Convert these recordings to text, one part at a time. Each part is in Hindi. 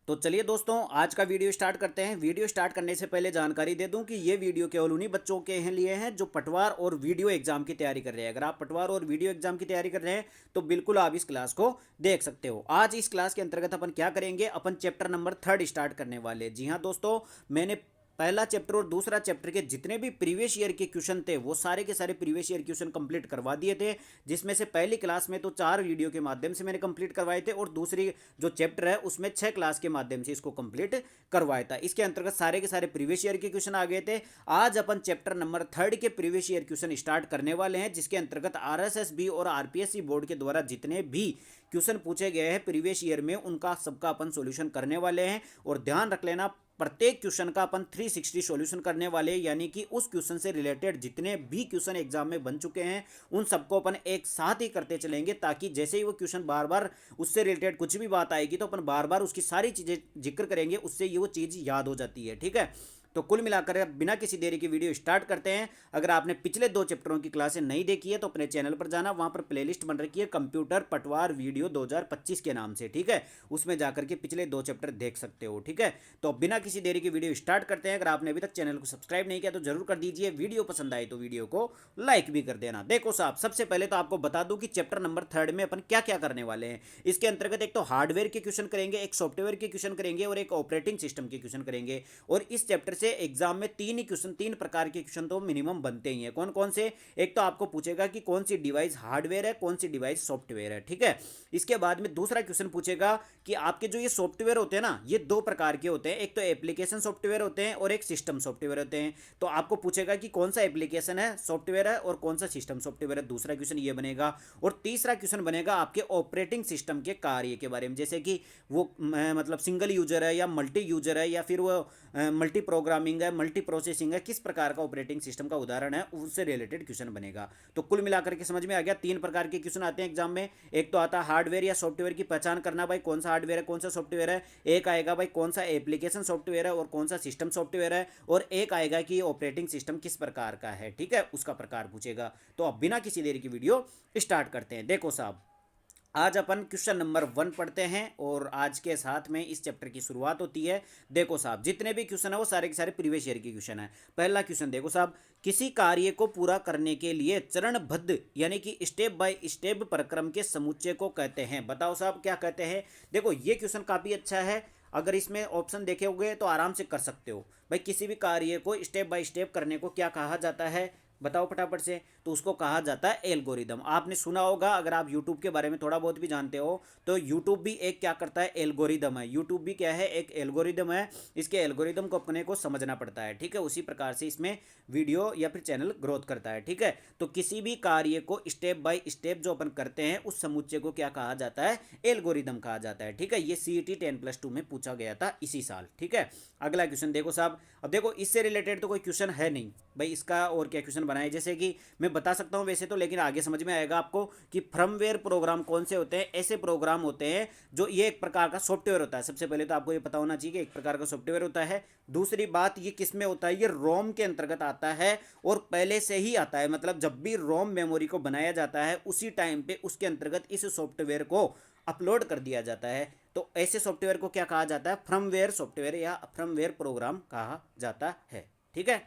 तो चलिए दोस्तों, आज का वीडियो स्टार्ट करते हैं। वीडियो स्टार्ट करने से पहले जानकारी दे दूं कि ये वीडियो केवल उन्हीं बच्चों के लिए है जो पटवार और वीडियो एग्जाम की तैयारी कर रहे हैं। अगर आप पटवार और वीडियो एग्जाम की तैयारी कर रहे हैं तो बिल्कुल आप इस क्लास को देख सकते हो। आज इस क्लास के अंतर्गत अपन क्या करेंगे, अपन चैप्टर नंबर 3 स्टार्ट करने वाले। जी हाँ दोस्तों, मैंने पहला चैप्टर और दूसरा चैप्टर के जितने भी प्रीवियस ईयर के क्वेश्चन थे वो सारे के सारे प्रीवियस ईयर क्वेश्चन कंप्लीट करवा दिए थे, जिसमें से पहली क्लास में तो 4 वीडियो के माध्यम से मैंने कंप्लीट करवाए थे और दूसरी जो चैप्टर है उसमें 6 क्लास के माध्यम से इसको कंप्लीट करवाया था। इसके अंतर्गत सारे के सारे प्रीवियस ईयर के क्वेश्चन आ गए थे। आज अपन चैप्टर नंबर 3 के प्रीवियस ईयर क्वेश्चन स्टार्ट करने वाले हैं, जिसके अंतर्गत आरएसएसबी और आरपीएससी बोर्ड के द्वारा जितने भी क्वेश्चन पूछे गए हैं प्रीवियस ईयर में उनका सबका अपन सोल्यूशन करने वाले हैं। और ध्यान रख लेना, प्रत्येक क्वेश्चन का अपन 360 सॉल्यूशन करने वाले, यानी कि उस क्वेश्चन से रिलेटेड जितने भी क्वेश्चन एग्जाम में बन चुके हैं उन सबको अपन एक साथ ही करते चलेंगे, ताकि जैसे ही वो क्वेश्चन बार बार उससे रिलेटेड कुछ भी बात आएगी तो अपन बार बार उसकी सारी चीजें जिक्र करेंगे, उससे ये वो चीज याद हो जाती है। ठीक है, तो कुल मिलाकर बिना किसी देरी की वीडियो स्टार्ट करते हैं। अगर आपने पिछले 2 चैप्टरों की क्लासें नहीं देखी है तो अपने चैनल पर जाना, वहां पर प्लेलिस्ट बन रखी है कंप्यूटर पटवार वीडियो 2025 के नाम से। ठीक है, उसमें जाकर के पिछले 2 चैप्टर देख सकते हो। ठीक है, तो बिना किसी देरी की वीडियो स्टार्ट करते हैं। अगर आपने अभी तक चैनल को सब्सक्राइब नहीं किया तो जरूर कर दीजिए। वीडियो पसंद आए तो वीडियो को लाइक भी कर देना। देखो साहब, सबसे पहले तो आपको बता दूं कि चैप्टर नंबर 3 में अपन क्या क्या करने वाले हैं। इसके अंतर्गत एक तो हार्डवेयर के क्वेश्चन करेंगे, एक सॉफ्टवेयर के क्वेश्चन करेंगे और एक ऑपरेटिंग सिस्टम के क्वेश्चन करेंगे। और इस चैप्टर से एग्जाम में 3 ही क्वेश्चन, 3 प्रकार के क्वेश्चन तो मिनिमम बनते ही हैं। कौन कौन से? एक तो आपको पूछेगा कि कौन सी डिवाइस हार्डवेयर है, कौन सी डिवाइस सॉफ्टवेयर है। ठीक है, इसके बाद में दूसरा क्वेश्चन पूछेगा कि आपके जो ये सॉफ्टवेयर होते हैं ना, ये 2 प्रकार के होते हैं। एक तो एप्लीकेशन सॉफ्टवेयर होते हैं और एक सिस्टम सॉफ्टवेयर होते हैं। तो आपको पूछेगा कि कौन सा एप्लीकेशन है, सॉफ्टवेयर है और कौन सा सिस्टम सॉफ्टवेयर है। दूसरा क्वेश्चन ये बनेगा। और तीसरा क्वेश्चन बनेगा आपके ऑपरेटिंग सिस्टम के कार्य के बारे में, जैसे कि वो मतलब सिंगल यूजर है या मल्टी यूजर है या फिर वो मल्टी प्रोग्रामिंग है, मल्टी प्रोसेसिंग है, किस प्रकार का ऑपरेटिंग सिस्टम का उदाहरण है, उससे रिलेटेड क्वेश्चन बनेगा। तो कुल मिलाकर के समझ में आ गया, 3 प्रकार के क्वेश्चन आते हैं एग्जाम में। एक तो आता है हार्डवेयर या सॉफ्टवेयर की पहचान करना, भाई कौन सा हार्डवेयर है कौन सा सॉफ्टवेयर है। एक आएगा भाई कौन सा एप्लीकेशन सॉफ्टवेयर है और कौन सा सिस्टम सॉफ्टवेयर है। और एक आएगा कि ऑपरेटिंग सिस्टम किस प्रकार का है। ठीक है, उसका प्रकार पूछेगा। तो अब बिना किसी देरी की वीडियो स्टार्ट करते हैं। देखो साहब, आज अपन क्वेश्चन नंबर 1 पढ़ते हैं और आज के साथ में इस चैप्टर की शुरुआत होती है। देखो साहब, जितने भी क्वेश्चन है वो सारे के सारे प्रीवियस ईयर के क्वेश्चन है। पहला क्वेश्चन देखो साहब, किसी कार्य को पूरा करने के लिए चरणबद्ध यानी कि स्टेप बाय स्टेप प्रक्रम के समुच्चय को कहते हैं। बताओ साहब क्या कहते हैं। देखो ये क्वेश्चन काफी अच्छा है, अगर इसमें ऑप्शन देखे होंगे तो आराम से कर सकते हो। भाई किसी भी कार्य को स्टेप बाय स्टेप करने को क्या कहा जाता है, बताओ फटाफट से। तो उसको कहा जाता है एल्गोरिदम। आपने सुना होगा, अगर आप यूट्यूब के बारे में थोड़ा बहुत भी जानते हो तो यूट्यूब भी एक क्या करता है, एल्गोरिदम है। यूट्यूब भी क्या है, एक एल्गोरिदम है। इसके एल्गोरिदम को अपने को समझना पड़ता है। ठीक है, उसी प्रकार से इसमें वीडियो या फिर चैनल ग्रोथ करता है। ठीक है, तो किसी भी कार्य को स्टेप बाय स्टेप जो अपन करते हैं उस समुच्चय को क्या कहा जाता है, एल्गोरिदम कहा जाता है। ठीक है, ये सीईटी 10+2 में पूछा गया था इसी साल। ठीक है, अगला क्वेश्चन देखो साहब। अब देखो इससे रिलेटेड तो कोई क्वेश्चन है नहीं भाई, इसका और क्या क्वेश्चन बनाए, जैसे कि मैं बता सकता हूं वैसे तो, लेकिन आगे समझ में आएगा आपको कि फर्मवेयर प्रोग्राम कौन से होते हैं। ऐसे प्रोग्राम होते हैं जो ये एक प्रकार का सॉफ्टवेयर होता है। सबसे पहले तो आपको ये पता होना चाहिए कि एक प्रकार का सॉफ्टवेयर होता है। दूसरी बात, ये किस में होता है, ये रोम के अंतर्गत आता है और पहले से ही आता है। मतलब जब भी रोम मेमोरी को बनाया जाता है उसी टाइम पे उसके अंतर्गत इस सॉफ्टवेयर को अपलोड कर दिया जाता है। तो ऐसे सॉफ्टवेयर को क्या कहा जाता है, फर्मवेयर सॉफ्टवेयर या फर्मवेयर प्रोग्राम कहा जाता है। ठीक है,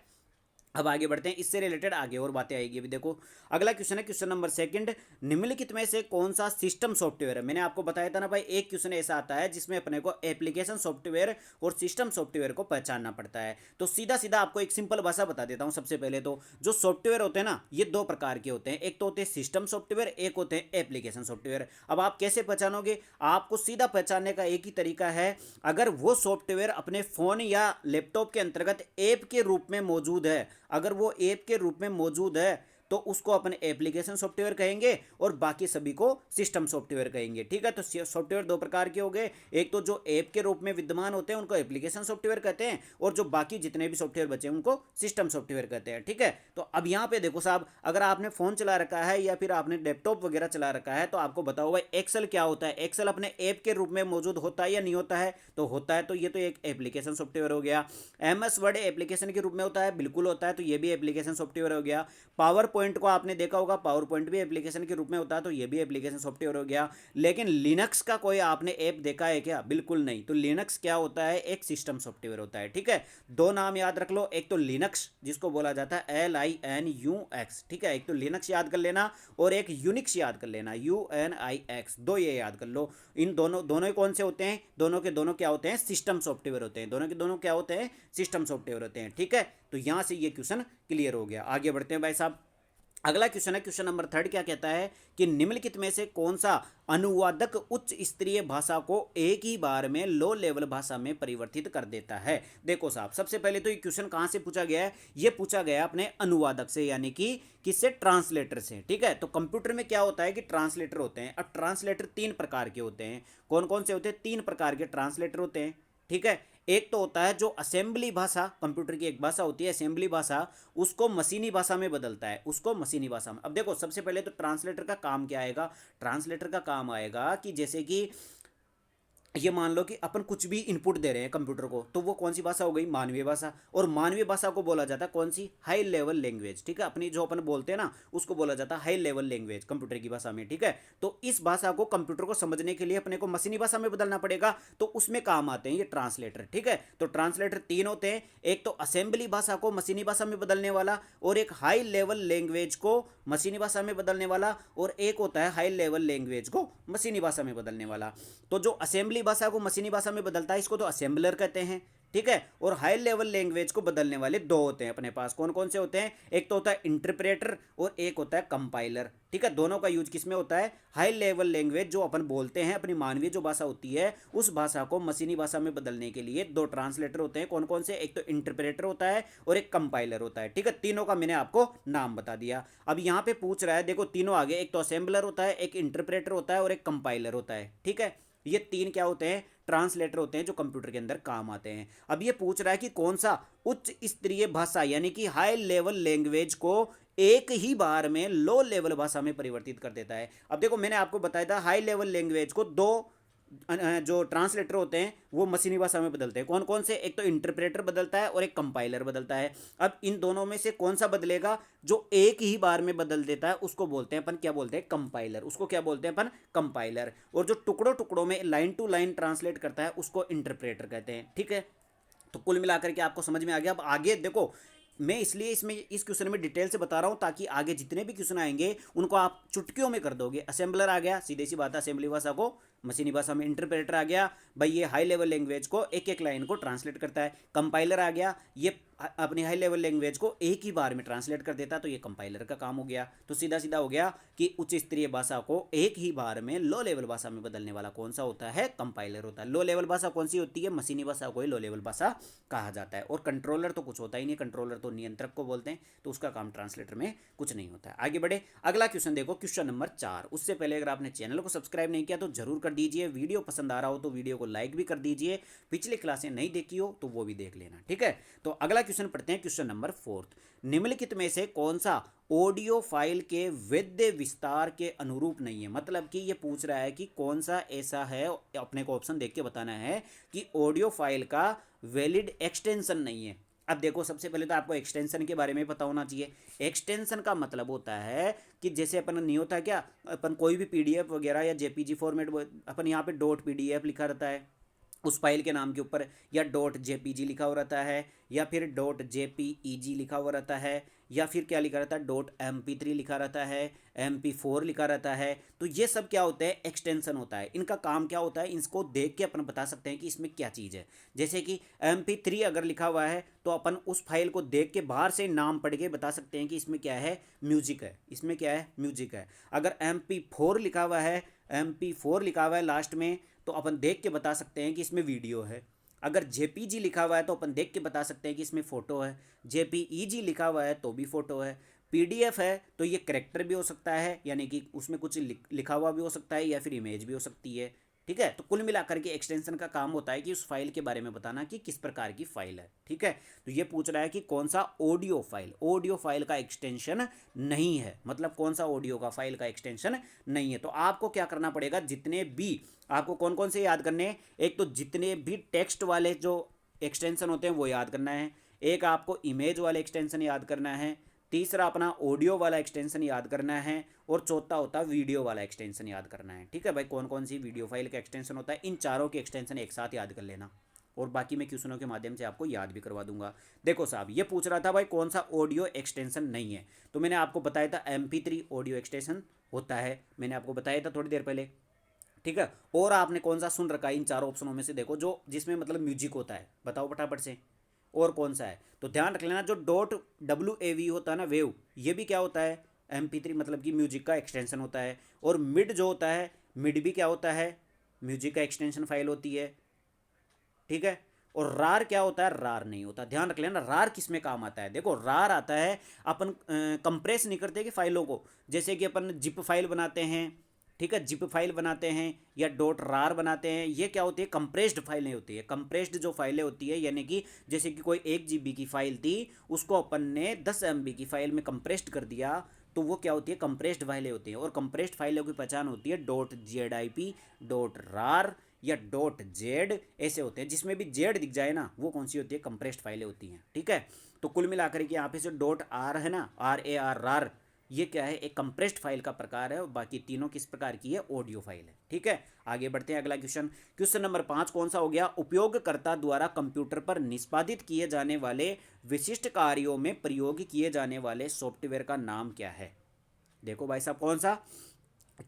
अब आगे बढ़ते हैं, इससे रिलेटेड आगे और बातें आएगी। अभी देखो अगला क्वेश्चन है क्वेश्चन नंबर 2, निम्नलिखित में से कौन सा सिस्टम सॉफ्टवेयर है। मैंने आपको बताया था ना भाई, एक क्वेश्चन ऐसा आता है जिसमें अपने को एप्लीकेशन सॉफ्टवेयर और सिस्टम सॉफ्टवेयर को पहचानना पड़ता है। तो सीधा सीधा आपको एक सिंपल भाषा बता देता हूं। सबसे पहले तो जो सॉफ्टवेयर होते हैं ना, ये 2 प्रकार के होते हैं। एक तो होते हैं सिस्टम सॉफ्टवेयर, एक होते हैं एप्लीकेशन सॉफ्टवेयर। अब आप कैसे पहचानोगे, आपको सीधा पहचानने का एक ही तरीका है, अगर वो सॉफ्टवेयर अपने फोन या लैपटॉप के अंतर्गत ऐप के रूप में मौजूद है, अगर वो ऐप के रूप में मौजूद है तो उसको अपन एप्लीकेशन सॉफ्टवेयर कहेंगे और बाकी सभी को सिस्टम सॉफ्टवेयर कहेंगे। ठीक है, तो सॉफ्टवेयर 2 प्रकार के हो गए। एक तो जो ऐप के रूप में विद्यमान होते हैं उनको एप्लीकेशन सॉफ्टवेयर कहते हैं और जो बाकी जितने भी सॉफ्टवेयर बचे हैं उनको सिस्टम सॉफ्टवेयर कहते हैं। ठीक है, तो अब यहाँ पे देखो साहब, अगर आपने फोन चला रखा है या फिर आपने लैपटॉप वगैरह चला रखा है तो आपको बताओ भाई एक्सेल क्या होता है। एक्सेल अपने ऐप के रूप में मौजूद होता है या नहीं होता है, तो होता है। तो ये तो एक एप्लीकेशन सॉफ्टवेयर हो गया। एमएस वर्ड एप्लीकेशन के रूप में होता है, बिल्कुल होता है, तो ये भी एप्लीकेशन सॉफ्टवेयर हो गया। पावर पॉइंट को आपने देखा होगा, पावर पॉइंट भी एप्लीकेशन के रूप में होता है, तो ये भी एप्लीकेशन सॉफ्टवेयर हो गया। लेकिन लिनक्स का कोई आपने ऐप देखा है क्या? बिल्कुल नहीं। तो लिनक्स क्या होता है? एक सिस्टम सॉफ्टवेयर होता है, ठीक है। दो नाम याद रख लो, एक तो लिनक्स जिसको बोला जाता है LINUX, ठीक है, एक तो लिनक्स याद कर लेना और एक यूनिक्स याद कर लेना, UNIX, दो ये याद कर लो। इन दोनों दोनों ही कौन से होते हैं? दोनों के दोनों क्या होते हैं? सिस्टम सॉफ्टवेयर होते हैं। दोनों के दोनों क्या होते हैं? सिस्टम सॉफ्टवेयर होते हैं, ठीक है। तो यहां से ये क्वेश्चन क्लियर हो गया। आगे बढ़ते हैं भाई साहब। अगला क्वेश्चन है, क्वेश्चन नंबर 3 क्या कहता है कि निम्नलिखित में से कौन सा अनुवादक उच्च स्तरीय भाषा को एक ही बार में लो लेवल भाषा में परिवर्तित कर देता है? देखो साहब, सबसे पहले तो ये क्वेश्चन कहां से पूछा गया है? ये पूछा गया अपने अनुवादक से, यानी कि किससे? ट्रांसलेटर से, ठीक है। तो कंप्यूटर में क्या होता है कि ट्रांसलेटर होते हैं। अब ट्रांसलेटर 3 प्रकार के होते हैं। कौन कौन से होते हैं? 3 प्रकार के ट्रांसलेटर होते हैं, ठीक है। एक तो होता है जो असेंबली भाषा, कंप्यूटर की एक भाषा होती है असेंबली भाषा, उसको मशीनी भाषा में बदलता है, उसको मशीनी भाषा में। अब देखो, सबसे पहले तो ट्रांसलेटर का काम क्या आएगा? ट्रांसलेटर का काम आएगा कि जैसे कि ये मान लो कि अपन कुछ भी इनपुट दे रहे हैं कंप्यूटर को, तो वो कौन सी भाषा हो गई? मानवीय भाषा। और मानवीय भाषा को बोला जाता है कौन सी? हाई लेवल लैंग्वेज, ठीक है। अपनी जो अपन बोलते हैं ना, उसको बोला जाता है हाई लेवल लैंग्वेज कंप्यूटर की भाषा में, ठीक है। तो इस भाषा को कंप्यूटर को समझने के लिए अपने को मशीनी भाषा में बदलना पड़ेगा, तो उसमें काम आते हैं ये ट्रांसलेटर, ठीक है। तो ट्रांसलेटर 3 होते हैं, एक तो असेंबली भाषा को मशीनी भाषा में बदलने वाला, और एक हाई लेवल लैंग्वेज को मशीनी भाषा में बदलने वाला, और एक होता है हाई लेवल लैंग्वेज को मशीनी भाषा में बदलने वाला। तो जो असेंबली भाषा को मशीनी भाषा में बदलता है, इसको तो असेंबलर कहते हैं, ठीक है। और हाई लेवल लैंग्वेज को बदलने वाले दो होते हैं अपने पास। कौन कौन से होते हैं? एक तो होता है इंटरप्रेटर और एक होता है कंपाइलर, ठीक है। दोनों का यूज किसमें होता है? हाई लेवल लैंग्वेज जो अपन बोलते हैं, अपनी मानवीय जो भाषा होती है, उस भाषा को मशीनी भाषा में बदलने के लिए दो ट्रांसलेटर होते हैं। कौन कौन से? एक तो इंटरप्रेटर होता है और एक कंपाइलर होता है, ठीक है। तीनों का मैंने आपको नाम बता दिया। अब यहाँ पे पूछ रहा है, देखो तीनों आगे, एक तो असेंबलर होता है, एक इंटरप्रेटर होता है और एक कंपाइलर होता है, ठीक है। ये 3 क्या होते हैं? ट्रांसलेटर होते हैं जो कंप्यूटर के अंदर काम आते हैं। अब ये पूछ रहा है कि कौन सा उच्च स्तरीय भाषा यानी कि हाई लेवल लैंग्वेज को एक ही बार में लो लेवल भाषा में परिवर्तित कर देता है। अब देखो, मैंने आपको बताया था हाई लेवल लैंग्वेज को दो जो ट्रांसलेटर होते हैं वो मशीनी भाषा में बदलते हैं। कौन कौन से? एक तो इंटरप्रेटर बदलता है और एक कंपाइलर बदलता है। अब इन दोनों में से कौन सा बदलेगा? जो एक ही बार में बदल देता है उसको बोलते हैं अपन, क्या बोलते हैं? कंपाइलर। उसको क्या बोलते हैं अपन? कंपाइलर। और जो टुकड़ों टुकड़ों में लाइन टू लाइन ट्रांसलेट करता है उसको इंटरप्रेटर कहते हैं, ठीक है। तो कुल मिलाकर के आपको समझ में आ गया। अब आगे देखो, मैं इसलिए इसमें इस क्वेश्चन में डिटेल से बता रहा हूं ताकि आगे जितने भी क्वेश्चन आएंगे उनको आप चुटकियों में कर दोगे। असेंबलर आ गया, सीधी सी बात है, असेंबली भाषा को मशीनी भाषा में। इंटरप्रेटर आ गया भाई, ये हाई लेवल लैंग्वेज को एक एक लाइन को ट्रांसलेट करता है। कंपाइलर आ गया, ये अपनी हाई लेवल लैंग्वेज को एक ही बार में ट्रांसलेट कर देता है, तो ये कंपाइलर का काम हो गया। तो सीधा सीधा हो गया कि उच्च स्तरीय भाषा को एक ही बार में लो लेवल भाषा में बदलने वाला कौन सा होता है? कंपाइलर होता है। लो लेवल भाषा कौन सी होती है? मशीनी भाषा को ही लो लेवल भाषा कहा जाता है। और कंट्रोलर तो कुछ होता ही नहीं, कंट्रोलर तो नियंत्रक को बोलते हैं, तो उसका काम ट्रांसलेटर में कुछ नहीं होता है। आगे बढ़े, अगला क्वेश्चन देखो, क्वेश्चन नंबर 4। उससे पहले अगर आपने चैनल को सब्सक्राइब नहीं किया तो जरूर कर दीजिए। वीडियो पसंद आ रहा हो तो वीडियो को लाइक भी कर दीजिए। पिछली क्लासें नहीं देखी हो तो वो भी देख लेना, ठीक है। तो अगला क्वेश्चन पढ़ते हैं, क्वेश्चन नंबर 4। निम्नलिखित में से कौन सा ऑडियो फाइल के वैध विस्तार के अनुरूप नहीं है? मतलब कि ये पूछ रहा है कि कौन सा ऐसा है, अपने को ऑप्शन देख के बताना है कि ऑडियो फाइल का वैलिड एक्सटेंशन नहीं है। अब देखो, सबसे पहले तो आपको एक्सटेंशन के बारे में पता होना चाहिए। एक्सटेंशन का मतलब होता है कि जैसे अपन नहीं होता क्या, अपन कोई भी पीडीएफ वगैरह या जेपीजी फॉर्मेट, अपन यहाँ पे डॉट पीडीएफ लिखा रहता है उस फाइल के नाम के ऊपर, या डॉट जेपीजी लिखा हुआ रहता है, या फिर डॉट जेपीईजी लिखा हुआ रहता है, या फिर क्या लिखा रहता है? डॉट MP3 लिखा रहता है, MP4 लिखा रहता है। तो ये सब क्या होता है? एक्सटेंशन होता है। इनका काम क्या होता है? इसको देख के अपन बता सकते हैं कि इसमें क्या चीज़ है। जैसे कि MP3 अगर लिखा हुआ है तो अपन उस फाइल को देख के बाहर से नाम पढ़ के बता सकते हैं कि इसमें क्या है? म्यूजिक है। इसमें क्या है? म्यूजिक है। अगर MP4 लिखा हुआ है, MP4 लिखा हुआ है लास्ट में, तो अपन देख के बता सकते हैं कि इसमें वीडियो है। अगर जेपीजी लिखा हुआ है तो अपन देख के बता सकते हैं कि इसमें फ़ोटो है। जेपीईजी लिखा हुआ है तो भी फ़ोटो है। पीडीएफ है तो ये कैरेक्टर भी हो सकता है, यानी कि उसमें कुछ लिखा हुआ भी हो सकता है, या फिर इमेज भी हो सकती है, ठीक है। तो कुल मिलाकर के एक्सटेंशन का काम होता है कि उस फाइल के बारे में बताना कि किस प्रकार की फाइल है, ठीक है। तो ये पूछ रहा है कि कौन सा ऑडियो फाइल का एक्सटेंशन नहीं है, मतलब कौन सा ऑडियो का फाइल का एक्सटेंशन नहीं है। तो आपको क्या करना पड़ेगा, जितने भी आपको कौन कौन से याद करने हैं? एक तो जितने भी टेक्स्ट वाले जो एक्सटेंशन होते हैं वो याद करना है, एक आपको इमेज वाले एक्सटेंशन याद करना है, तीसरा अपना ऑडियो वाला एक्सटेंशन याद करना है, और चौथा होता है वीडियो वाला एक्सटेंशन याद करना है। ठीक है भाई, कौन कौन सी वीडियो फाइल का एक्सटेंशन होता है, इन चारों के एक्सटेंशन एक साथ याद कर लेना, और बाकी मैं क्वेश्चनों के माध्यम से आपको याद भी करवा दूंगा। देखो साहब, ये पूछ रहा था भाई कौन सा ऑडियो एक्सटेंशन नहीं है, तो मैंने आपको बताया था MP3 ऑडियो एक्सटेंशन होता है, मैंने आपको बताया था थोड़ी देर पहले। ठीक है, और आपने कौन सा सुन रखा है इन चारों ऑप्शनों में से, देखो जो जिसमें मतलब म्यूजिक होता है, बताओ फटाफट से, और कौन सा है। तो ध्यान रख लेना, जो .wav होता है ना, वेव, ये भी क्या होता है, MP3 मतलब कि म्यूजिक का एक्सटेंशन होता है। और मिड जो होता है, मिड भी क्या होता है, म्यूजिक का एक्सटेंशन फाइल होती है। ठीक है, और रार क्या होता है, रार नहीं होता। ध्यान रख लेना, रार किस में काम आता है, देखो रार आता है अपन कंप्रेस नहीं करते कि फाइलों को, जैसे कि अपन जिप फाइल बनाते हैं, ठीक है, जिप फाइल बनाते हैं या .rar बनाते हैं, ये क्या होती है, कंप्रेस्ड फाइलें होती है। कंप्रेस्ड जो फाइलें होती है, यानी कि जैसे कि कोई 1 GB की फाइल थी, उसको अपन ने 10 MB की फाइल में कंप्रेस्ड कर दिया, तो वो क्या होती है, कंप्रेस्ड फाइलें होती हैं। और कंप्रेस्ड फाइलों की पहचान होती है .zip, .rar या .z, ऐसे होते हैं, जिसमें भी जेड दिख जाए ना, वो कौन सी होती है, कंप्रेस्ड फाइलें होती हैं। ठीक है, तो कुल मिलाकर के यहाँ पे जो .r है ना, RAR, ये क्या है, एक कंप्रेस्ड फाइल का प्रकार है, और बाकी तीनों किस प्रकार की है, ऑडियो फाइल है। ठीक है, आगे बढ़ते हैं, अगला क्वेश्चन, क्वेश्चन नंबर 5 कौन सा हो गया, उपयोगकर्ता द्वारा कंप्यूटर पर निष्पादित किए जाने वाले विशिष्ट कार्यों में प्रयोग किए जाने वाले सॉफ्टवेयर का नाम क्या है। देखो भाई साहब, कौन सा,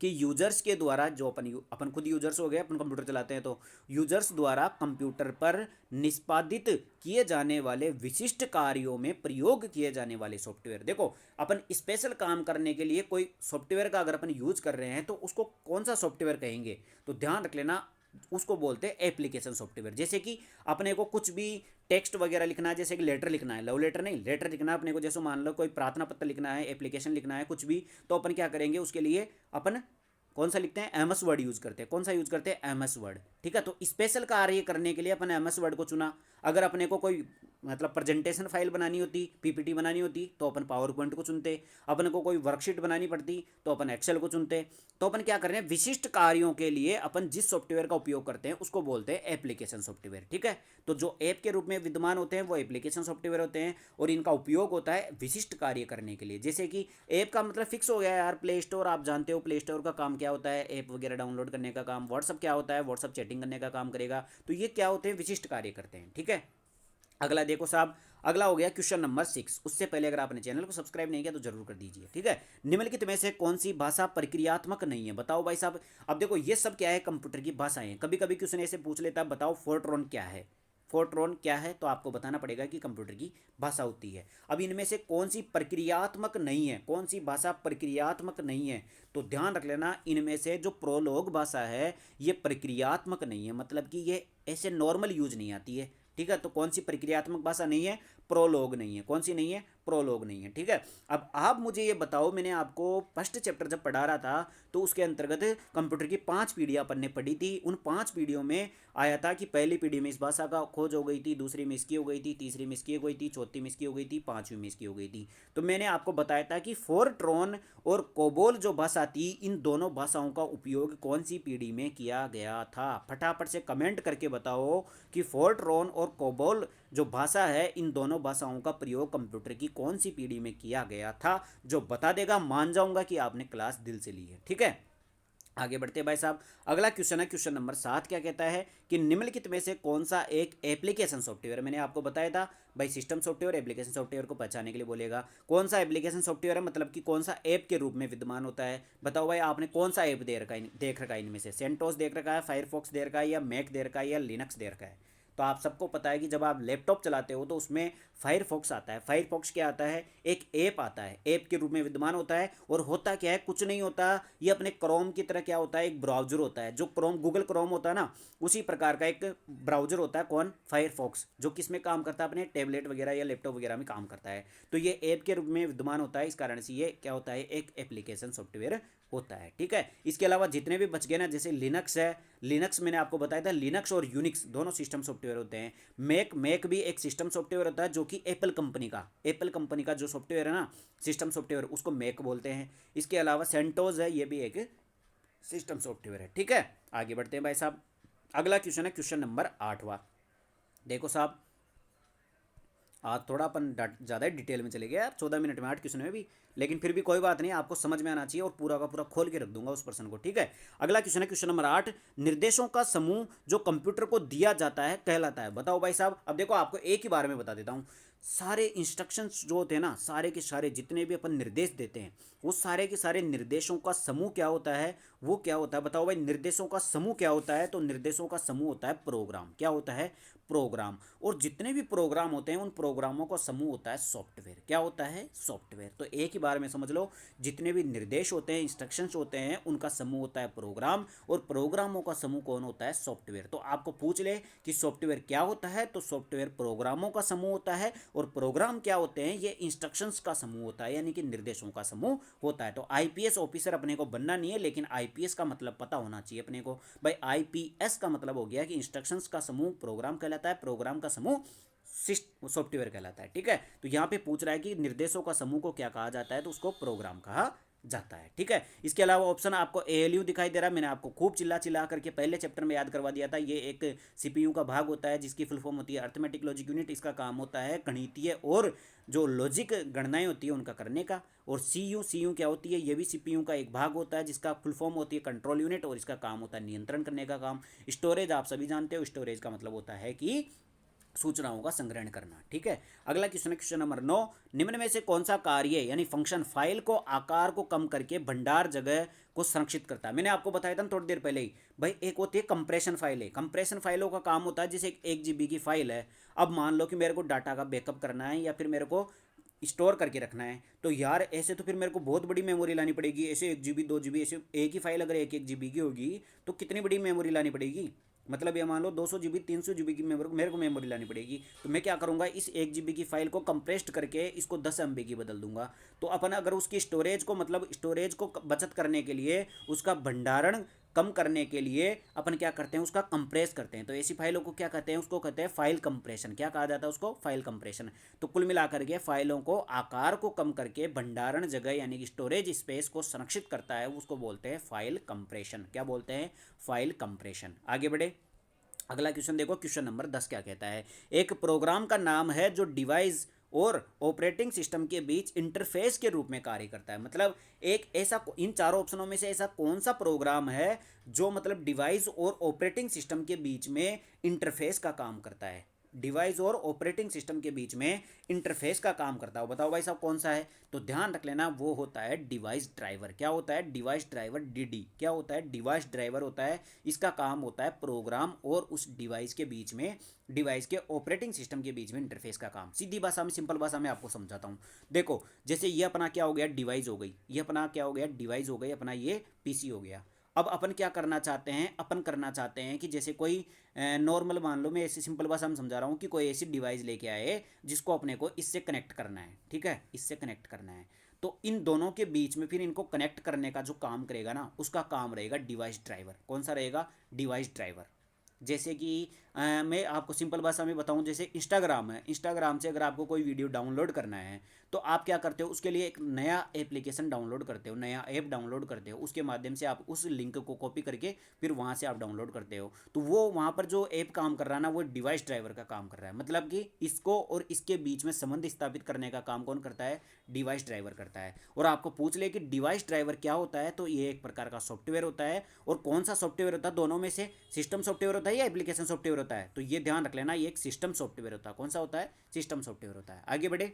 कि यूजर्स के द्वारा, जो अपन खुद यूजर्स हो गए, अपन कंप्यूटर चलाते हैं, तो यूजर्स द्वारा कंप्यूटर पर निष्पादित किए जाने वाले विशिष्ट कार्यों में प्रयोग किए जाने वाले सॉफ्टवेयर। देखो, अपन स्पेशल काम करने के लिए कोई सॉफ्टवेयर का अगर अपन यूज कर रहे हैं, तो उसको कौन सा सॉफ्टवेयर कहेंगे, तो ध्यान रख लेना, उसको बोलते हैं एप्लीकेशन सॉफ्टवेयर। जैसे कि अपने को कुछ भी टेक्स्ट वगैरह लिखना है, जैसे कि लेटर लिखना है, लव लेटर नहीं, लेटर लिखना है अपने को, जैसे मान लो कोई प्रार्थना पत्र लिखना है, एप्लीकेशन लिखना है, कुछ भी, तो अपन क्या करेंगे, उसके लिए अपन कौन सा लिखते हैं, MS वर्ड यूज करते हैं। कौन सा यूज करते हैं, MS वर्ड। ठीक है, तो स्पेशल कार्य करने के लिए अपन MS वर्ड को चुना। अगर अपने को कोई मतलब प्रेजेंटेशन फाइल बनानी होती, PPT बनानी होती, तो अपन पावर पॉइंट को चुनते। अपन को कोई वर्कशीट बनानी पड़ती, तो अपन एक्सेल को चुनते। तो अपन क्या कर रहे हैं, विशिष्ट कार्यों के लिए अपन जिस सॉफ्टवेयर का उपयोग करते हैं, उसको बोलते हैं एप्लीकेशन सॉफ्टवेयर। ठीक है, तो जो ऐप के रूप में विद्यमान होते हैं, वो एप्लीकेशन सॉफ्टवेयर होते हैं, और इनका उपयोग होता है विशिष्ट कार्य करने के लिए। जैसे कि ऐप का मतलब फिक्स हो गया यार, प्ले स्टोर आप जानते हो, प्ले स्टोर का काम क्या होता है, ऐप वगैरह डाउनलोड करने का काम। व्हाट्सअप क्या होता है, व्हाट्सअप चैटिंग करने का काम करेगा। तो ये क्या होते हैं, विशिष्ट कार्य करते हैं। ठीक है, अगला देखो साहब, अगला हो गया क्वेश्चन नंबर 6। उससे पहले अगर आपने चैनल को सब्सक्राइब नहीं किया तो जरूर कर दीजिए। ठीक है, निम्नलिखित में से कौन सी भाषा प्रक्रियात्मक नहीं है, बताओ भाई साहब। अब देखो, ये सब क्या है, कंप्यूटर की भाषाएं। कभी कभी क्वेश्चन ऐसे पूछ लेता है, बताओ फोर्ट्रॉन क्या है। फोर्ट्रॉन क्या है, तो आपको बताना पड़ेगा कि कंप्यूटर की भाषा होती है। अब इनमें से कौन सी प्रक्रियात्मक नहीं है, कौन सी भाषा प्रक्रियात्मक नहीं है, तो ध्यान रख लेना, इनमें से जो प्रोलोग भाषा है, ये प्रक्रियात्मक नहीं है, मतलब कि ये ऐसे नॉर्मल यूज नहीं आती है। ठीक है, तो कौन सी प्रक्रियात्मक भाषा नहीं है, प्रोलोग नहीं है। कौन सी नहीं है, प्रोलोग नहीं है। ठीक है, अब आप मुझे ये बताओ, मैंने आपको फर्स्ट चैप्टर जब पढ़ा रहा था, तो उसके अंतर्गत कंप्यूटर की 5 पीढ़ियाँ अपन ने पढ़ी थी। उन 5 पीढ़ियों में आया था कि पहली पीढ़ी में इस भाषा का खोज हो गई थी, दूसरी में इसकी हो गई थी, तीसरी में इसकी हो गई थी, चौथी में इसकी हो गई थी, पाँचवीं में इसकी हो गई थी। तो मैंने आपको बताया था कि फोर्ट्रॉन और कोबोल जो भाषा थी, इन दोनों भाषाओं का उपयोग कौन सी पीढ़ी में किया गया था। फटाफट से कमेंट करके बताओ कि फोर्ट्रॉन और कोबोल जो भाषा है, इन दोनों भाषाओं का प्रयोग कंप्यूटर की कौन सी पीढ़ी में किया गया था। जो बता देगा, मान जाऊंगा कि आपने क्लास दिल से ली है। ठीक है, आगे बढ़ते हैं भाई साहब, अगला क्वेश्चन है क्वेश्चन नंबर 7। क्या कहता है कि निम्नलिखित में से कौन सा एक एप्लीकेशन सॉफ्टवेयर, मैंने आपको बताया था भाई, सिस्टम सॉफ्टवेयर एप्लीकेशन सॉफ्टवेयर को पहचानने के लिए बोलेगा, कौन सा एप्लीकेशन सॉफ्टवेयर है, मतलब कि कौन सा ऐप के रूप में विद्यमान होता है। बताओ भाई, आपने कौन सा ऐप देख रखा है इनमें से, सेंटोस देख रखा है, फायरफॉक्स दे रखा है, या मैक दे रखा है, या लिनक्स दे रखा है। तो आप सबको पता है कि जब आप लैपटॉप चलाते हो, तो उसमें फायरफॉक्स आता है। फायरफॉक्स क्या आता है, एक ऐप आता है, ऐप के रूप में विद्यमान होता है। और होता क्या है, कुछ नहीं होता, ये अपने क्रोम की तरह क्या होता है, एक ब्राउजर होता है। जो क्रोम, गूगल क्रोम होता है ना, उसी प्रकार का एक ब्राउजर होता है, कौन, फायरफॉक्स, जो किस में काम करता है, अपने टैबलेट वगैरह या लैपटॉप वगैरह में काम करता है। तो ये ऐप के रूप में विद्यमान होता है, इस कारण से ये क्या होता है, एक एप्लीकेशन सॉफ्टवेयर होता है। ठीक है, इसके अलावा जितने भी बच गए ना, जैसे लिनक्स है, लिनक्स मैंने आपको बताया था, लिनक्स और यूनिक्स दोनों सिस्टम सॉफ्टवेयर होते हैं। मैक भी एक सिस्टम सॉफ्टवेयर होता है, जो कि एप्पल कंपनी का जो सॉफ्टवेयर है ना, सिस्टम सॉफ्टवेयर, उसको मैक बोलते हैं। इसके अलावा सेंटोज है, ये भी एक सिस्टम सॉफ्टवेयर है। ठीक है, आगे बढ़ते हैं भाई साहब, अगला क्वेश्चन है क्वेश्चन नंबर 8वां। देखो साहब, आज थोड़ा अपन ज़्यादा डिटेल में चले गए यार, 14 मिनट में 8 क्वेश्चन में भी, लेकिन फिर भी कोई बात नहीं, आपको समझ में आना चाहिए और पूरा का पूरा खोल के रख दूंगा उस प्रश्न को, ठीक है। अगला क्वेश्चन है क्वेश्चन नंबर 8, निर्देशों का समूह जो कंप्यूटर को दिया जाता है कहलाता है। बताओ भाई साहब। अब देखो आपको एक ही बारे में बता देता हूँ, सारे इंस्ट्रक्शंस जो होते हैं ना, सारे के सारे जितने भी अपन निर्देश देते हैं, वो सारे के सारे निर्देशों का समूह क्या होता है, वो क्या होता है बताओ भाई। निर्देशों का समूह क्या होता है, तो निर्देशों का समूह होता है प्रोग्राम। क्या होता है, प्रोग्राम। और जितने भी प्रोग्राम होते हैं उन प्रोग्रामों का समूह होता है सॉफ्टवेयर। क्या होता है, सॉफ्टवेयर। तो एक ही बार में समझ लो, जितने भी निर्देश होते हैं, इंस्ट्रक्शंस होते हैं, उनका समूह होता है प्रोग्राम, और प्रोग्रामों का समूह कौन होता है, सॉफ्टवेयर। तो आपको पूछ ले कि सॉफ्टवेयर क्या होता है, तो सॉफ्टवेयर प्रोग्रामों का समूह होता है, और प्रोग्राम क्या होते हैं, ये इंस्ट्रक्शंस का समूह होता है, यानी कि निर्देशों का समूह होता है। तो आईपीएस ऑफिसर अपने को बनना नहीं है, लेकिन आईपीएस का मतलब पता होना चाहिए अपने को भाई। आईपीएस का मतलब हो गया कि इंस्ट्रक्शंस का समूह प्रोग्राम कहलाता है, प्रोग्राम का समूह सॉफ्टवेयर कहलाता है, ठीक है। तो यहां पे पूछ रहा है कि निर्देशों का समूह को क्या कहा जाता है, तो उसको प्रोग्राम कहा जाता है, ठीक है। इसके अलावा ऑप्शन आपको एएलयू दिखाई दे रहा है, मैंने आपको खूब चिल्ला चिल्ला करके पहले चैप्टर में याद करवा दिया था। ये एक सीपीयू का भाग होता है जिसकी फुल फॉर्म होती है अर्थमेटिक लॉजिक यूनिट। इसका काम होता है गणितीय और जो लॉजिक गणनाएं होती है उनका करने का। और सीयू क्या होती है, ये भी सीपीयू का एक भाग होता है जिसका फुल फॉर्म होती है कंट्रोल यूनिट, और इसका काम होता है नियंत्रण करने का काम। स्टोरेज आप सभी जानते हो, स्टोरेज का मतलब होता है कि सूचनाओं का संग्रहण करना, ठीक है। अगला क्वेश्चन है क्वेश्चन नंबर 9, निम्न में से कौन सा कार्य यानी फंक्शन फाइल को आकार को कम करके भंडार जगह को संरक्षित करता है। मैंने आपको बताया था थोड़ी देर पहले ही भाई, एक होती है कंप्रेशन फाइल है। कंप्रेशन फाइलों का काम होता है जैसे 1 GB की फाइल है, अब मान लो कि मेरे को डाटा का बैकअप करना है या फिर मेरे को स्टोर करके रखना है, तो यार ऐसे तो फिर मेरे को बहुत बड़ी मेमोरी लानी पड़ेगी। ऐसे 1 GB 2 GB, ऐसे एक ही फाइल अगर एक GB की होगी तो कितनी बड़ी मेमोरी लानी पड़ेगी। मतलब ये मान लो 200 GB 300 GB की मेरे को मेमोरी लानी पड़ेगी। तो मैं क्या करूँगा, इस 1 GB की फाइल को कंप्रेस्ड करके इसको 10 MB की बदल दूंगा। तो अपन अगर उसकी स्टोरेज को, मतलब स्टोरेज को बचत करने के लिए, उसका भंडारण कम करने के लिए अपन क्या करते हैं, उसका कंप्रेस करते हैं। तो ऐसी फाइलों को क्या कहते हैं, उसको कहते हैं फाइल कंप्रेशन। क्या कहा जाता है उसको, फाइल कंप्रेशन। तो कुल मिलाकर के फाइलों को आकार को कम करके भंडारण जगह यानी कि स्टोरेज स्पेस को संरक्षित करता है, उसको बोलते हैं फाइल कंप्रेशन। क्या बोलते हैं, फाइल कंप्रेशन। आगे बढ़े, अगला क्वेश्चन देखो, क्वेश्चन नंबर 10 क्या कहता है। एक प्रोग्राम का नाम है जो डिवाइस और ऑपरेटिंग सिस्टम के बीच इंटरफेस के रूप में कार्य करता है। मतलब एक ऐसा, इन चारों ऑप्शनों में से ऐसा कौन सा प्रोग्राम है जो मतलब डिवाइस और ऑपरेटिंग सिस्टम के बीच में इंटरफेस का काम करता है, डिवाइस और ऑपरेटिंग सिस्टम के बीच में इंटरफेस का काम करता है। बताओ भाई साहब कौन सा है, तो ध्यान रख लेना, वो होता है डिवाइस ड्राइवर। क्या होता है, डिवाइस ड्राइवर, डीडी। क्या होता है, डिवाइस ड्राइवर होता है। इसका काम होता है प्रोग्राम और उस डिवाइस के बीच में, डिवाइस के ऑपरेटिंग सिस्टम के बीच में इंटरफेस का काम। सीधी भाषा में, सिंपल भाषा में आपको समझाता हूँ। देखो जैसे ये अपना क्या हो गया, डिवाइस हो गई, ये अपना क्या हो गया, डिवाइस हो गई, अपना ये पीसी हो गया। अब अपन क्या करना चाहते हैं, अपन करना चाहते हैं कि जैसे कोई नॉर्मल, मान लो मैं ऐसी सिंपल भाषा में समझा रहा हूँ कि कोई ऐसी डिवाइस लेके आए जिसको अपने को इससे कनेक्ट करना है, ठीक है, इससे कनेक्ट करना है। तो इन दोनों के बीच में फिर इनको कनेक्ट करने का जो काम करेगा ना, उसका काम रहेगा डिवाइस ड्राइवर। कौन सा रहेगा, डिवाइस ड्राइवर। जैसे कि मैं आपको सिंपल भाषा में बताऊं, जैसे इंस्टाग्राम है, इंस्टाग्राम से अगर आपको कोई वीडियो डाउनलोड करना है तो आप क्या करते हो, उसके लिए एक नया एप्लीकेशन डाउनलोड करते हो, नया ऐप डाउनलोड करते हो। उसके माध्यम से आप उस लिंक को कॉपी करके फिर वहाँ से आप डाउनलोड करते हो। तो वो वहाँ पर जो ऐप काम कर रहा है ना, वो डिवाइस ड्राइवर का काम कर रहा है। मतलब कि इसको और इसके बीच में संबंध स्थापित करने का काम कौन करता है, डिवाइस ड्राइवर करता है। और आपको पूछ ले कि डिवाइस ड्राइवर क्या होता है, तो ये एक प्रकार का सॉफ्टवेयर होता है। और कौन सा सॉफ्टवेयर होता है, दोनों में से सिस्टम सॉफ्टवेयर होता है या एप्लीकेशन सॉफ्टवेयर होता है, तो ये ध्यान रख लेना, ये एक सिस्टम सॉफ्टवेयर होता है। कौन सा होता है, सिस्टम सॉफ्टवेयर होता है। आगे बढ़े,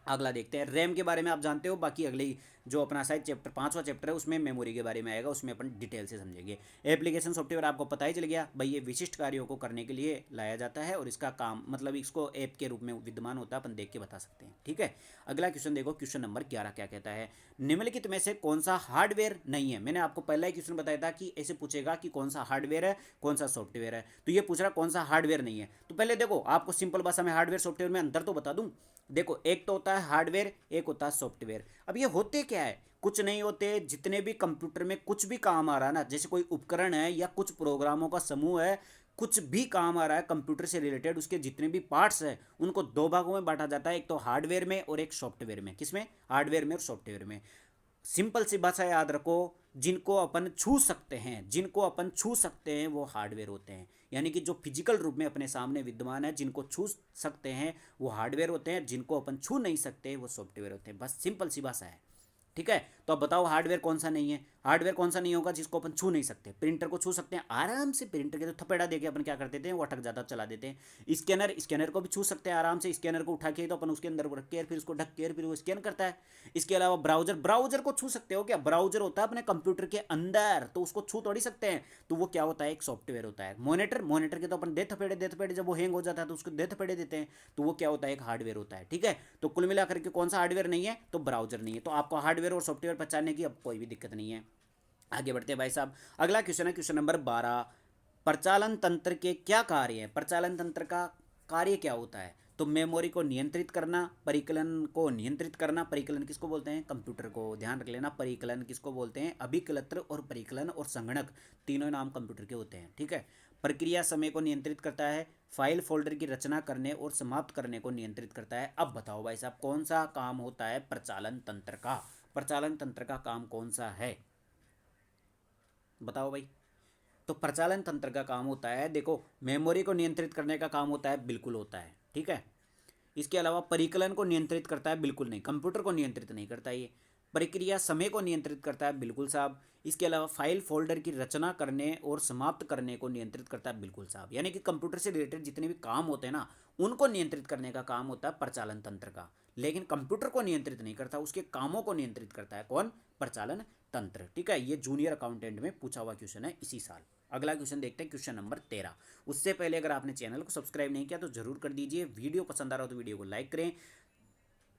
अगला देखते हैं। रैम के बारे में आप जानते हो, बाकी अगले जो अपना शायद चैप्टर 5वां चैप्टर है उसमें मेमोरी के बारे में आएगा, उसमें अपन डिटेल से समझेंगे। एप्लीकेशन सॉफ्टवेयर आपको पता ही चल गया भाई, ये विशिष्ट कार्यों को करने के लिए लाया जाता है और इसका काम मतलब इसको ऐप के रूप में विद्यमान होता है, अपन देख के बता सकते हैं, ठीक है। अगला क्वेश्चन देखो, क्वेश्चन नंबर 11 क्या कहता है। निम्नलिखित में से कौन सा हार्डवेयर नहीं है। मैंने आपको पहला ही क्वेश्चन बताया था कि ऐसे पूछेगा कि कौन सा हार्डवेयर है, कौन सा सॉफ्टवेयर है, तो ये पूछ रहा कौन सा हार्डवेयर नहीं है। तो पहले देखो आपको सिंपल भाषा में हार्डवेयर सॉफ्टवेयर में अंतर तो बता दूं। देखो एक तो होता है हार्डवेयर, एक होता है सॉफ्टवेयर। अब ये होते क्या है, कुछ नहीं होते, जितने भी कंप्यूटर में कुछ भी काम आ रहा है ना, जैसे कोई उपकरण है या कुछ प्रोग्रामों का समूह है, कुछ भी काम आ रहा है कंप्यूटर से रिलेटेड, उसके जितने भी पार्ट्स हैं उनको दो भागों में बांटा जाता है, एक तो हार्डवेयर में और एक सॉफ्टवेयर में। किसमें, हार्डवेयर में और सॉफ्टवेयर में। सिंपल सी भाषा याद रखो, जिनको अपन छू सकते हैं, जिनको अपन छू सकते हैं वो हार्डवेयर होते हैं। यानी कि जो फिजिकल रूप में अपने सामने विद्यमान है, जिनको छू सकते हैं वो हार्डवेयर होते हैं, जिनको अपन छू नहीं सकते वो सॉफ्टवेयर होते हैं। बस सिंपल सी भाषा है। ठीक है, तो अब बताओ हार्डवेयर कौन सा नहीं है? हार्डवेयर कौन सा नहीं होगा जिसको अपन छू नहीं सकते? प्रिंटर को छू सकते हैं आराम से, प्रिंटर के तो थपेड़ा देके अपन क्या कर देते हैं, वो अटक जाता, चला देते हैं। स्कैनर को भी छू सकते हैं आराम से, स्कैनर को उठा के तो अपन उसके अंदर रख के फिर उसको ढक के फिर वो स्कैन करता है। इसके अलावा ब्राउजर को छू सकते हो क्या? ब्राउजर होता है अपने कंप्यूटर के अंदर, तो उसको छू थोड़ी सकते हैं, तो वो क्या होता है, एक सॉफ्टवेयर होता है। मॉनिटर के तो अपन दे थपेड़े जब वो हैंग हो जाता है तो उसको दे थपेड़े देते हैं, तो वो क्या होता है, एक हार्डवेयर होता है। ठीक है, तो कुल मिलाकर के कौन सा हार्डवेयर नहीं है, तो ब्राउजर नहीं है। तो आपको हार्डवेयर और सॉफ्टवेयर पहचानने की अब कोई भी दिक्कत नहीं है। आगे बढ़ते हैं भाई साहब, अगला क्वेश्चन है क्वेश्चन नंबर 12। प्रचालन तंत्र के क्या कार्य हैं? प्रचालन तंत्र का कार्य क्या होता है? तो मेमोरी को नियंत्रित करना, परिकलन को नियंत्रित करना। परिकलन किसको बोलते हैं? कंप्यूटर को। ध्यान रख लेना, परिकलन किसको बोलते हैं? अभिकलत्र और परिकलन और संगणक, तीनों नाम कंप्यूटर के होते हैं। ठीक है, प्रक्रिया समय को नियंत्रित करता है, फाइल फोल्डर की रचना करने और समाप्त करने को नियंत्रित करता है। अब बताओ भाई साहब, कौन सा काम होता है प्रचालन तंत्र का? प्रचालन तंत्र का काम कौन सा है, बताओ भाई। तो प्रचालन तंत्र का काम होता है, देखो, मेमोरी को नियंत्रित करने का काम होता है, बिल्कुल होता है। ठीक है, इसके अलावा परिकलन को नियंत्रित करता है, बिल्कुल नहीं, कंप्यूटर को नियंत्रित नहीं करता ये। प्रक्रिया समय को नियंत्रित करता है, बिल्कुल साहब। इसके अलावा फाइल फोल्डर की रचना करने और समाप्त करने को नियंत्रित करता है, बिल्कुल साहब। यानी कि कंप्यूटर से रिलेटेड जितने भी काम होते हैं ना, उनको नियंत्रित करने का काम होता है प्रचालन तंत्र का। लेकिन कंप्यूटर को नियंत्रित नहीं करता, उसके कामों को नियंत्रित करता है कौन? प्रचालन तंत्र। ठीक है, ये जूनियर अकाउंटेंट में पूछा हुआ क्वेश्चन है इसी साल। अगला क्वेश्चन देखते हैं, क्वेश्चन नंबर 13। उससे पहले अगर आपने चैनल को सब्सक्राइब नहीं किया तो जरूर कर दीजिए। वीडियो पसंद आ रहा हो तो वीडियो को लाइक करें।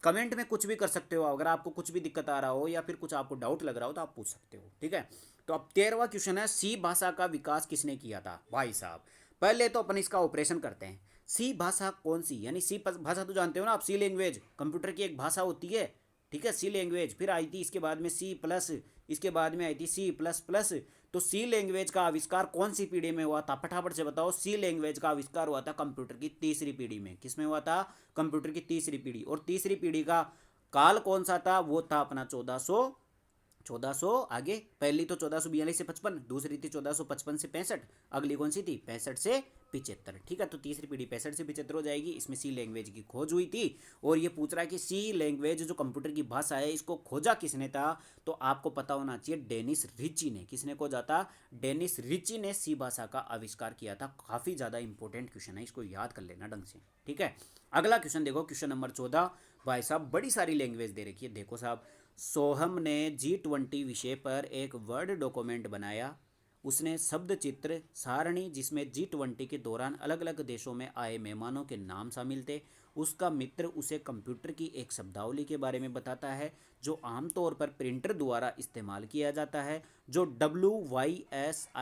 कमेंट में कुछ भी कर सकते हो, अगर आपको कुछ भी दिक्कत आ रहा हो या फिर कुछ आपको डाउट लग रहा हो तो आप पूछ सकते हो। ठीक है, तो अब 13वां क्वेश्चन है, सी भाषा का विकास किसने किया था? भाई साहब, पहले तो अपन इसका ऑपरेशन करते हैं। सी भाषा कौन सी? यानी सी भाषा तो जानते हो ना आप, सी लैंग्वेज कंप्यूटर की एक भाषा होती है। ठीक है, सी लैंग्वेज, फिर आई थी इसके बाद में सी प्लस, इसके बाद में आई थी सी प्लस प्लस। तो सी लैंग्वेज का आविष्कार कौन सी पीढ़ी में हुआ था? फटाफट से बताओ। सी लैंग्वेज का आविष्कार हुआ था कंप्यूटर की तीसरी पीढ़ी में। किसमें हुआ था? कंप्यूटर की तीसरी पीढ़ी। और तीसरी पीढ़ी का काल कौन सा था? वो था अपना 1400 आगे। पहली तो 1442 से 55, दूसरी थी 1455 से 65, अगली कौन सी थी? 65 से 75। ठीक है, तो तीसरी पीढ़ी 65 से 75 हो जाएगी। इसमें सी लैंग्वेज की खोज हुई थी। और ये पूछ रहा है कि सी लैंग्वेज जो कंप्यूटर की भाषा है, इसको खोजा किसने था? तो आपको पता होना चाहिए, डेनिस रिची ने। किसने खोजा था? डेनिस रिची ने सी भाषा का आविष्कार किया था। काफ़ी ज़्यादा इंपॉर्टेंट क्वेश्चन है, इसको याद कर लेना ढंग से। ठीक है, अगला क्वेश्चन देखो, क्वेश्चन नंबर 14। भाई साहब, बड़ी सारी लैंग्वेज दे रखी है, देखो साहब। सोहम ने G20 विषय पर एक वर्ड डॉक्यूमेंट बनाया। उसने शब्द चित्र सारणी, जिसमें G20 के दौरान अलग अलग देशों में आए मेहमानों के नाम शामिल थे। उसका मित्र उसे कंप्यूटर की एक शब्दावली के बारे में बताता है जो आमतौर पर प्रिंटर द्वारा इस्तेमाल किया जाता है, जो WYSIWYG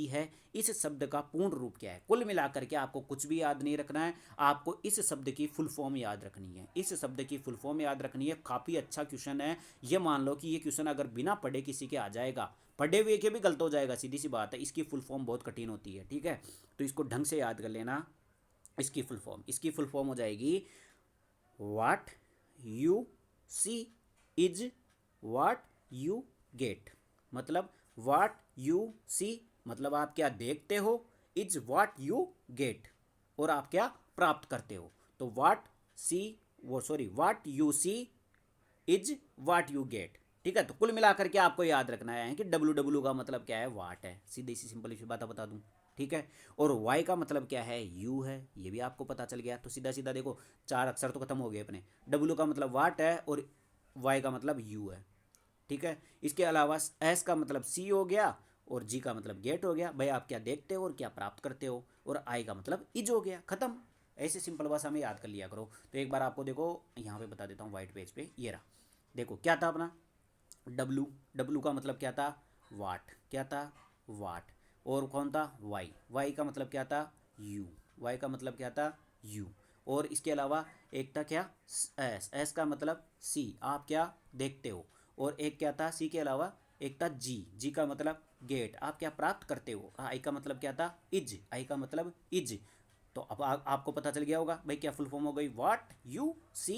है। इस शब्द का पूर्ण रूप क्या है? कुल मिलाकर के आपको कुछ भी याद नहीं रखना है, आपको इस शब्द की फुल फॉर्म याद रखनी है। इस शब्द की फुल फॉर्म याद रखनी है। काफ़ी अच्छा क्वेश्चन है। ये मान लो कि ये क्वेश्चन अगर बिना पढ़े किसी के आ जाएगा, पढ़े हुए के भी गलत हो जाएगा, सीधी सी बात है। इसकी फुल फॉर्म बहुत कठिन होती है। ठीक है, तो इसको ढंग से याद कर लेना। इसकी फुल फॉर्म हो जाएगी, what you see is what you get. मतलब वाट यू सी मतलब आप क्या देखते हो, इज वाट यू गेट और आप क्या प्राप्त करते हो। तो what you see is what you get. ठीक है, तो कुल मिलाकर के आपको याद रखना है कि WW का मतलब क्या है? वाट है, सीधी सी सिंपल सी बात बता दूं। ठीक है, और वाई का मतलब क्या है? यू है, ये भी आपको पता चल गया। तो सीधा सीधा देखो, 4 अक्षर तो खत्म हो गए अपने। W का मतलब वाट है और वाई का मतलब यू है। ठीक है, इसके अलावा एस का मतलब सी हो गया और जी का मतलब गेट हो गया। भाई आप क्या देखते हो और क्या प्राप्त करते हो। और आई का मतलब इज हो गया, खत्म। ऐसे सिंपल भाषा में याद कर लिया करो। तो एक बार आपको देखो यहाँ पे बता देता हूँ, वाइट पेज पे ये रहा। देखो क्या था अपना W का मतलब क्या था? वाट। क्या था? वाट। और कौन था? वाई का मतलब क्या था? यू। वाई का मतलब क्या था? यू। और इसके अलावा एक था क्या? एस का मतलब सी, आप क्या देखते हो। और एक क्या था सी के अलावा? एक था जी का मतलब गेट, आप क्या प्राप्त करते हो। आई का मतलब क्या था? इज। आई का मतलब इज। तो अब आपको पता चल गया होगा भाई क्या फुल फॉर्म हो गई, what you see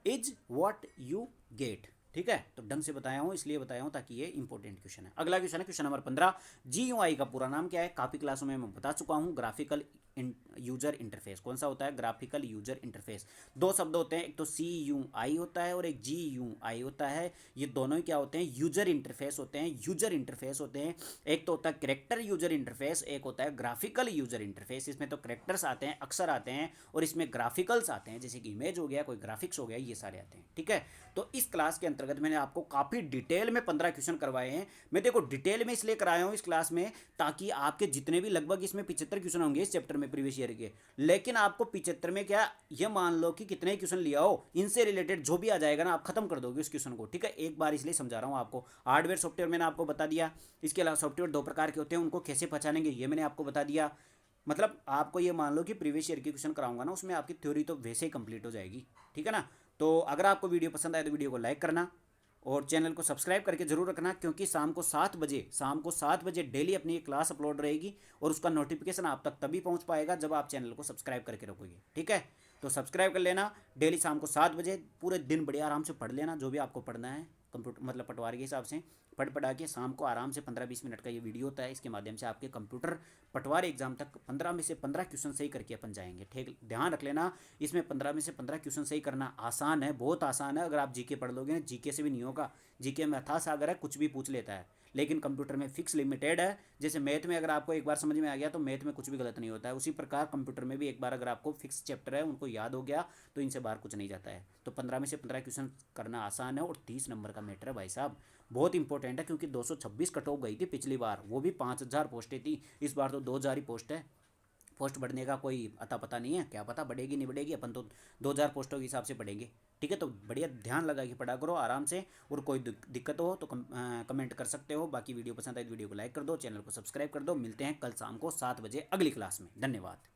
is what you get. ठीक है, तो ढंग से बताया हूँ, इसलिए बताया हूँ ताकि ये इंपॉर्टेंट क्वेश्चन है। अगला क्वेश्चन है क्वेश्चन नंबर 15। GUI का पूरा नाम क्या है? काफ़ी क्लासों में मैं बता चुका हूँ, ग्राफिकल यूजर इंटरफेस। कौन सा होता है? Graphical user interface. दो शब्द होते हैं, एक तो CUI होता है और एक GUI होता है। ये दोनों ही क्या होते हैं? यूजर इंटरफेस होते हैं, यूजर इंटरफेस होते हैं। एक तो होता है करेक्टर यूजर इंटरफेस, एक होता है ग्राफिकल यूजर इंटरफेस। इसमें तो करेक्टर्स आते हैं, अक्षर आते हैं, और इसमें ग्राफिकल्स आते हैं, जैसे कि इमेज हो गया, कोई ग्राफिक्स हो गया, ये सारे आते हैं। ठीक है, तो इस क्लास के अंतर्गत मैंने आपको काफ़ी डिटेल में 15 क्वेश्चन करवाए हैं। मैं देखो डिटेल में इसलिए कराया हूँ इस क्लास में, ताकि आपके जितने भी लगभग इसमें 75 क्वेश्चन होंगे इस चैप्टर में प्रीवियस ईयर के, लेकिन आपको 75 में क्या, ये मान लो कि कितने क्वेश्चन लिया हो, इनसे रिलेटेड जो भी आ जाएगा ना, आप खत्म कर दोगे उस क्वेश्चन को। ठीक है, एक बार इसलिए समझा रहा हूँ आपको। हार्डवेयर सॉफ्टवेयर मैंने आपको बता दिया, इसके अलावा सॉफ्टवेयर दो प्रकार के होते हैं, उनको कैसे पहचानेंगे ये मैंने आपको बता दिया। मतलब आपको ये मान लो कि प्रीवियस ईयर की क्वेश्चन कराऊंगा ना, उसमें आपकी थ्योरी तो वैसे ही कंप्लीट हो जाएगी। ठीक है ना, तो अगर आपको वीडियो पसंद आए तो वीडियो को लाइक करना और चैनल को सब्सक्राइब करके जरूर रखना, क्योंकि शाम को 7 बजे डेली अपनी क्लास अपलोड रहेगी, और उसका नोटिफिकेशन आप तक तभी पहुंच पाएगा जब आप चैनल को सब्सक्राइब करके रखोगे। ठीक है, तो सब्सक्राइब कर लेना, डेली शाम को 7 बजे पूरे दिन बढ़िया आराम से पढ़ लेना, जो भी आपको पढ़ना है कंप्यूटर मतलब पटवारी के हिसाब से पढ़ा के शाम को आराम से 15-20 मिनट का ये वीडियो होता है, इसके माध्यम से आपके कंप्यूटर पटवारी एग्जाम तक 15 में से 15 क्वेश्चन सही करके अपन जाएंगे। ठीक, ध्यान रख लेना, इसमें 15 में से 15 क्वेश्चन सही करना आसान है, बहुत आसान है। अगर आप जीके पढ़ लोगे ना, जीके से भी नहीं होगा, जीके में अथाह सागर है, कुछ भी पूछ लेता है, लेकिन कंप्यूटर में फिक्स लिमिटेड है। जैसे मैथ में अगर आपको एक बार समझ में आ गया तो मैथ में कुछ भी गलत नहीं होता है, उसी प्रकार कंप्यूटर में भी एक बार अगर आपको फिक्स चैप्टर है उनको याद हो गया तो इनसे बाहर कुछ नहीं जाता है। तो 15 में से 15 क्वेश्चन करना आसान है, और 30 नंबर का मैटर है भाई साहब, बहुत इंपॉर्टेंट है, क्योंकि 226 कट ऑफ गई थी पिछली बार, वो भी 5000 पोस्टें थी, इस बार तो 2000 ही पोस्ट है। पोस्ट बढ़ने का कोई अता पता नहीं है, क्या पता बढ़ेगी नहीं बढ़ेगी, अपन तो 2000 पोस्टों के हिसाब से पढ़ेंगे। ठीक है, तो बढ़िया ध्यान लगा के पढ़ा करो आराम से, और कोई दिक्कत हो तो कमेंट कर सकते हो। बाकी वीडियो पसंद आए तो वीडियो को लाइक कर दो, चैनल को सब्सक्राइब कर दो। मिलते हैं कल शाम को 7 बजे अगली क्लास में। धन्यवाद।